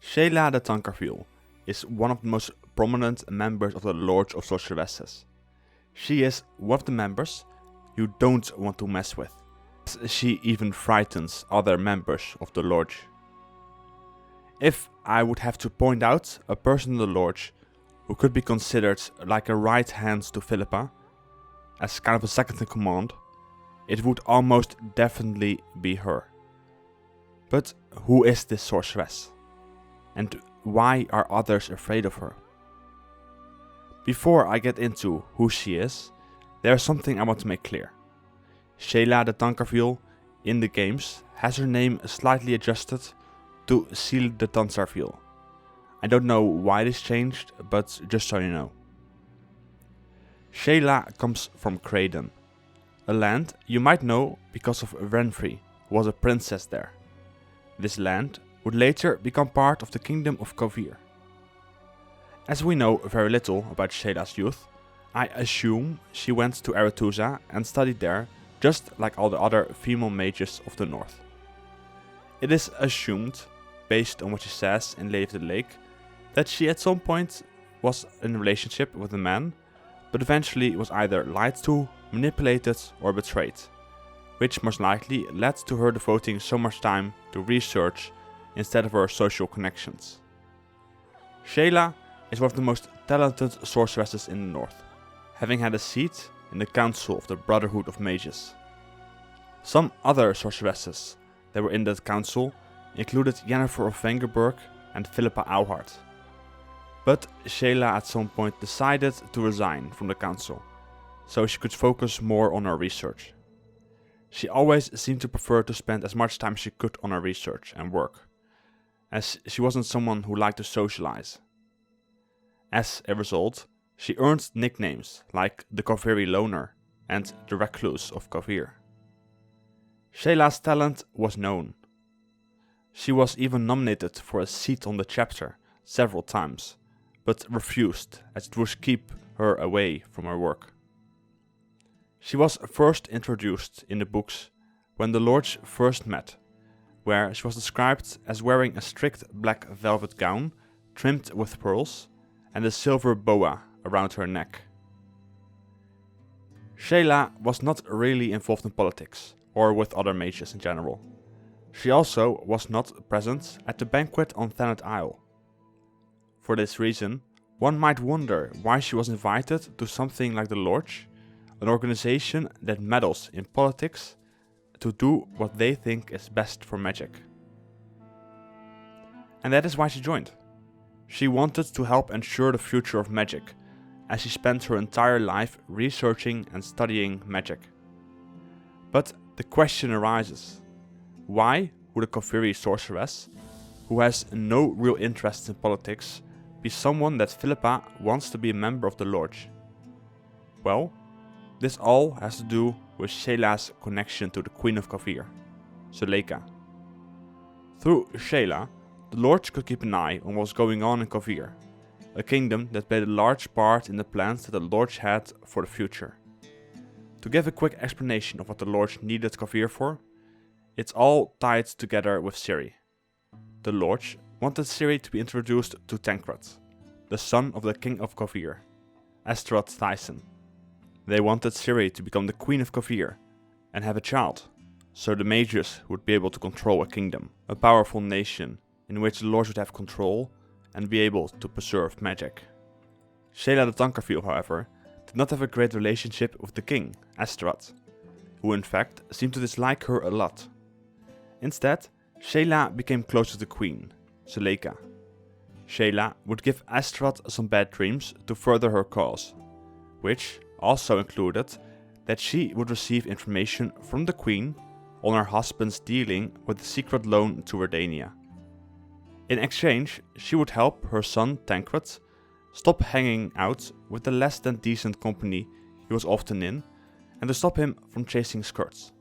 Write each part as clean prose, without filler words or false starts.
Sheala de Tancarville is one of the most prominent members of the Lords of Sorceresses. She is one of the members you don't want to mess with. She even frightens other members of the Lodge. If I would have to point out a person in the Lodge who could be considered like a right hand to Philippa, as kind of a second in command, it would almost definitely be her. But who is this sorceress? And why are others afraid of her? Before I get into who she is, there is something I want to make clear. Sheala de Tancarville in the games has her name slightly adjusted to CD de Tancarville. I don't know why this changed, but just so you know. Shayla comes from Craden, a land you might know because of Renfri, who was a princess there. This land would later become part of the kingdom of Kovir. As we know very little about Shayla's youth, I assume she went to Aretusa and studied there, just like all the other female mages of the north. It is assumed, based on what she says in Lady of the Lake, that she at some point was in a relationship with a man, but eventually was either lied to, manipulated or betrayed, which most likely led to her devoting so much time to research instead of her social connections. Shayla is one of the most talented sorceresses in the north, having had a seat in the council of the Brotherhood of Mages. Some other sorceresses that were in that council included Yennefer of Vengerberg and Philippa Auhart. But Shayla at some point decided to resign from the council, so she could focus more on her research. She always seemed to prefer to spend as much time as she could on her research and work, as she wasn't someone who liked to socialize. As a result, she earned nicknames like the Koviri Loner and the Recluse of Kovir. Shayla's talent was known. She was even nominated for a seat on the chapter several times, but refused as it would keep her away from her work. She was first introduced in the books when the Lords first met, where she was described as wearing a strict black velvet gown trimmed with pearls and a silver boa around her neck. Shayla was not really involved in politics or with other mages in general. She also was not present at the banquet on Thanet Isle. For this reason, one might wonder why she was invited to something like the Lodge, an organization that meddles in politics to do what they think is best for magic. And that is why she joined. She wanted to help ensure the future of magic, as she spent her entire life researching and studying magic. But the question arises, why would a Koviri sorceress, who has no real interest in politics, be someone that Philippa wants to be a member of the Lodge? Well, this all has to do with Shayla's connection to the Queen of Kovir, Zuleika. Through Shayla, the Lords could keep an eye on what was going on in Kovir, a kingdom that played a large part in the plans that the Lords had for the future. To give a quick explanation of what the Lords needed Kovir for, it's all tied together with Ciri. The Lords wanted Ciri to be introduced to Tancred, the son of the King of Kovir, Estrad Thyssen. They wanted Ciri to become the Queen of Kovir and have a child, so the mages would be able to control a kingdom, a powerful nation in which the Lords would have control and be able to preserve magic. Sheala de Tancarville, however, did not have a great relationship with the king, Estrad, who in fact seemed to dislike her a lot. Instead, Shayla became close to the queen, Zuleika. Shayla would give Estrad some bad dreams to further her cause, which also included that she would receive information from the queen on her husband's dealing with the secret loan to Redania. In exchange, she would help her son Tancred stop hanging out with the less than decent company he was often in, and to stop him from chasing skirts.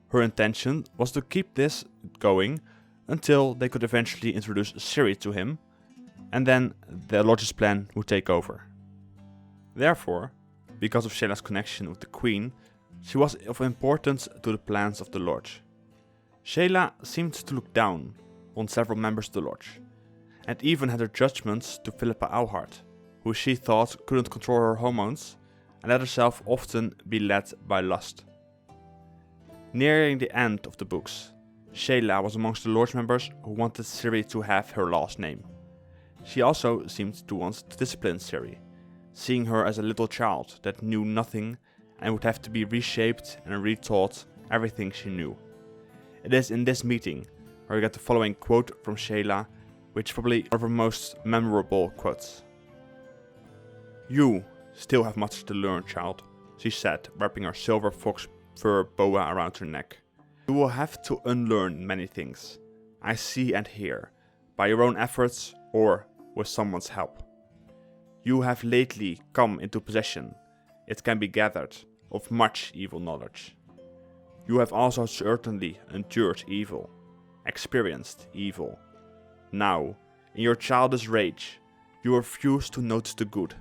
Her intention was to keep this going until they could eventually introduce Ciri to him, and then the Lodge's plan would take over. Therefore, because of Shayla's connection with the Queen, she was of importance to the plans of the Lodge. Shayla seemed to look down on several members of the Lodge, and even had her judgments to Philippa Auhart, who she thought couldn't control her hormones and let herself often be led by lust. Nearing the end of the books, Shayla was amongst the Lord's members who wanted Ciri to have her last name. She also seemed to want to discipline Ciri, seeing her as a little child that knew nothing and would have to be reshaped and retaught everything she knew. It is in this meeting where we get the following quote from Shayla, which is probably one of her most memorable quotes. "You still have much to learn, child," she said, wrapping her silver fox fur boa around her neck. "You will have to unlearn many things, I see and hear, by your own efforts or with someone's help. You have lately come into possession, it can be gathered, of much evil knowledge. You have also certainly endured evil, experienced evil. Now, in your childish rage, you refuse to notice the good.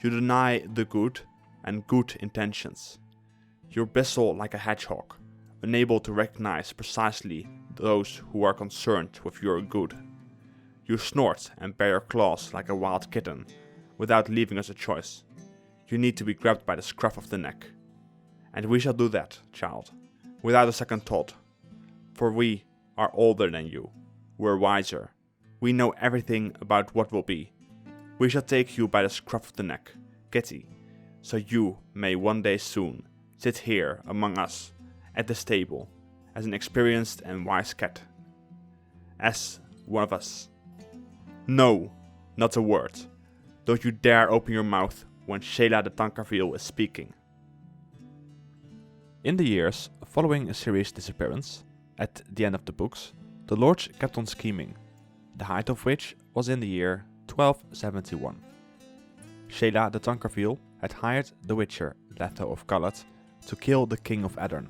You deny the good and good intentions. You bristle like a hedgehog, unable to recognize precisely those who are concerned with your good. You snort and bare your claws like a wild kitten, without leaving us a choice. You need to be grabbed by the scruff of the neck. And we shall do that, child, without a second thought. For we are older than you. We're wiser. We know everything about what will be. We shall take you by the scruff of the neck, Kitty, so you may one day soon sit here among us at this table as an experienced and wise cat. As one of us. No, not a word. Don't you dare open your mouth when Sheala de Tancarville is speaking." In the years following Ciri's disappearance, at the end of the books, the Lords kept on scheming, the height of which was in the year 1271. Sheala de Tancarville had hired the Witcher Letho of Galat to kill the King of Adarn.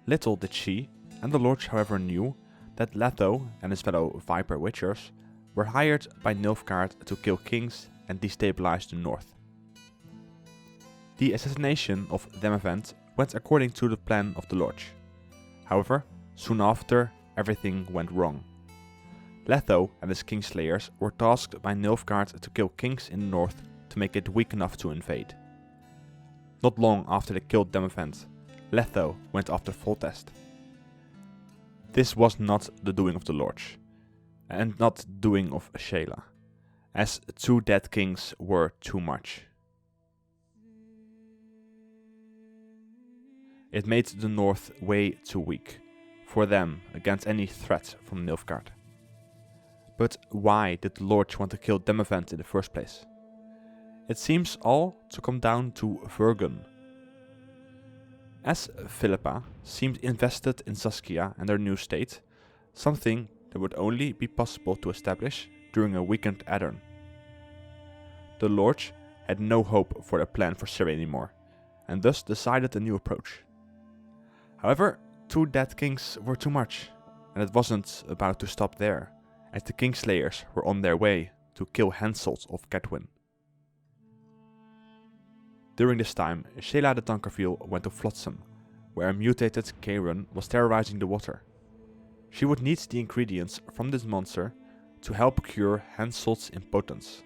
Little did she and the Lords however knew that Letho and his fellow Viper Witchers were hired by Nilfgaard to kill kings and destabilize the north. The assassination of Demavend went according to the plan of the Lords. However, soon after, everything went wrong. Letho and his kingslayers were tasked by Nilfgaard to kill kings in the north to make it weak enough to invade. Not long after they killed Demavend, Letho went after Foltest. This was not the doing of the Lords, and not doing of Shayla, as 2 dead kings were too much. It made the north way too weak for them against any threat from Nilfgaard. But why did the Lords want to kill Demavend in the first place? It seems all to come down to Vergun. As Philippa seemed invested in Saskia and their new state, something that would only be possible to establish during a weakened Adarn. The Lords had no hope for their plan for Ciri anymore, and thus decided a new approach. However, 2 dead kings were too much, and it wasn't about to stop there, as the Kingslayers were on their way to kill Henselt of Cadwyn. During this time, Sheala de Tancarville went to Flotsam, where a mutated Karen was terrorizing the water. She would need the ingredients from this monster to help cure Henselt's impotence,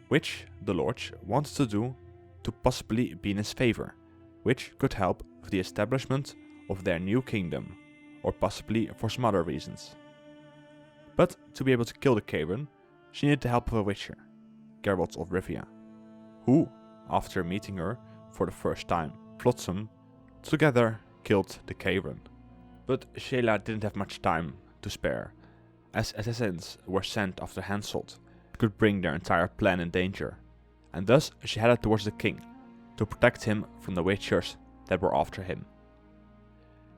which the Lords wanted to do to possibly be in his favor, which could help with the establishment of their new kingdom, or possibly for some other reasons. But to be able to kill the Karen, she needed the help of a witcher, Geralt of Rivia, who, after meeting her for the first time, Flotsam, together killed the Karen. But Shayla didn't have much time to spare, as assassins were sent after Henselt could bring their entire plan in danger, and thus she headed towards the king to protect him from the witchers that were after him.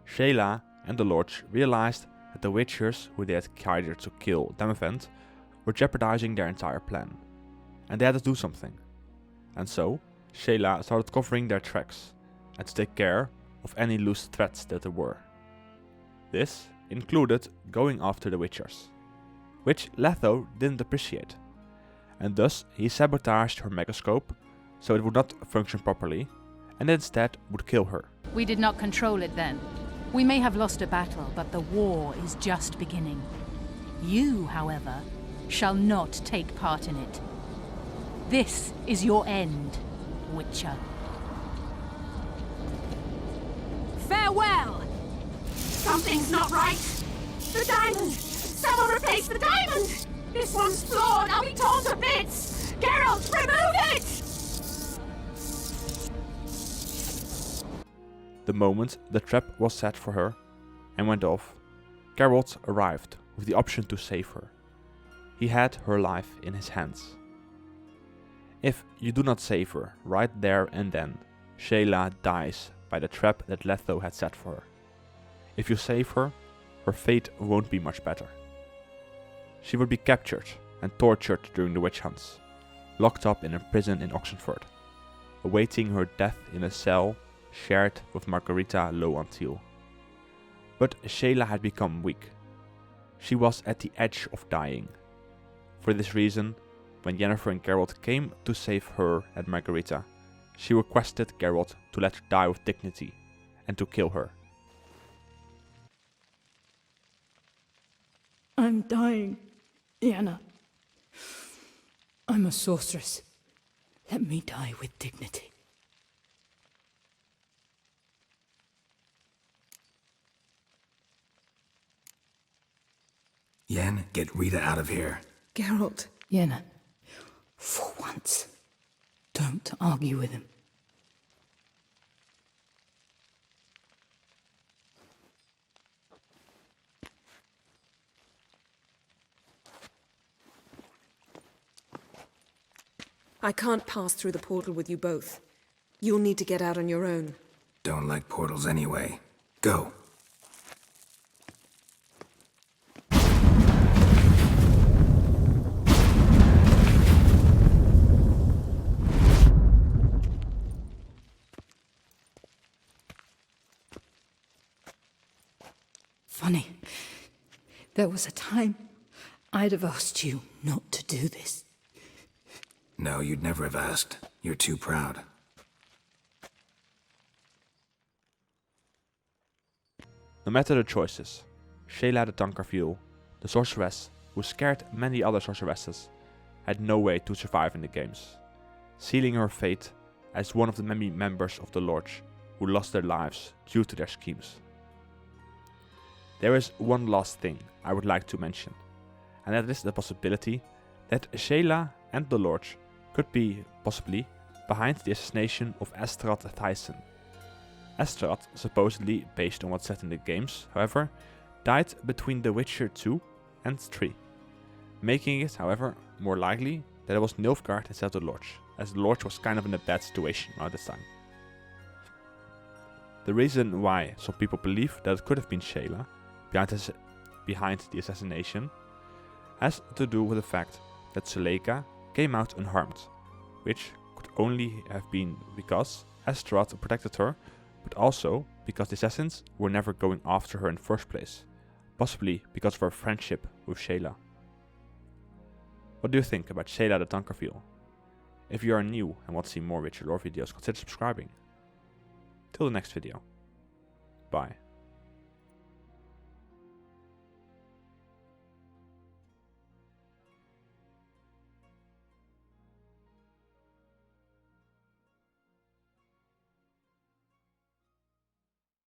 Shayla and the Lords realized that the witchers who they had hired to kill Demavend were jeopardizing their entire plan, and they had to do something. And so, Shayla started covering their tracks and to take care of any loose threats that there were. This included going after the witchers, which Letho didn't appreciate, and thus he sabotaged her megascope so it would not function properly, and instead would kill her. We did not control it then. We may have lost a battle, but the war is just beginning. You, however, shall not take part in it. This is your end, Witcher. Farewell! Something's not right! The diamond! Someone replace the diamond! This one's flawed! I'll be torn to bits! Geralt, remove it! The moment the trap was set for her and went off, Geralt arrived with the option to save her. He had her life in his hands. If you do not save her right there and then, Shayla dies by the trap that Letho had set for her. If you save her, her fate won't be much better. She would be captured and tortured during the witch hunts, locked up in a prison in Oxenford, awaiting her death in a cell shared with Margarita Low-Antil. But Shayla had become weak. She was at the edge of dying. For this reason, when Yennefer and Geralt came to save her and Margarita, she requested Geralt to let her die with dignity and to kill her. I'm dying, Yenna. I'm a sorceress. Let me die with dignity. Yen, get Rita out of here. Geralt. Yenna, for once, don't argue with him. I can't pass through the portal with you both. You'll need to get out on your own. Don't like portals anyway. Go. Funny. There was a time I'd have asked you not to do this. No, you'd never have asked. You're too proud. No matter the choices, Sheala de Tancarville, the sorceress who scared many other sorceresses, had no way to survive in the games, sealing her fate as one of the many members of the Lodge who lost their lives due to their schemes. There is one last thing I would like to mention, and that is the possibility that Shayla and the Lodge could be, possibly, behind the assassination of Estrad Thyssen. Estrad, supposedly based on what's said in the games, however, died between The Witcher 2 and 3, making it, however, more likely that it was Nilfgaard instead of the Lodge, as the Lodge was kind of in a bad situation around this time. The reason why some people believe that it could have been Shayla behind the assassination has to do with the fact that Suleika came out unharmed, which could only have been because Estrad protected her, but also because the assassins were never going after her in the first place, possibly because of her friendship with Shayla. What do you think about Sheala de Tancarville? If you are new and want to see more Witcher lore videos, consider subscribing. Till the next video. Bye.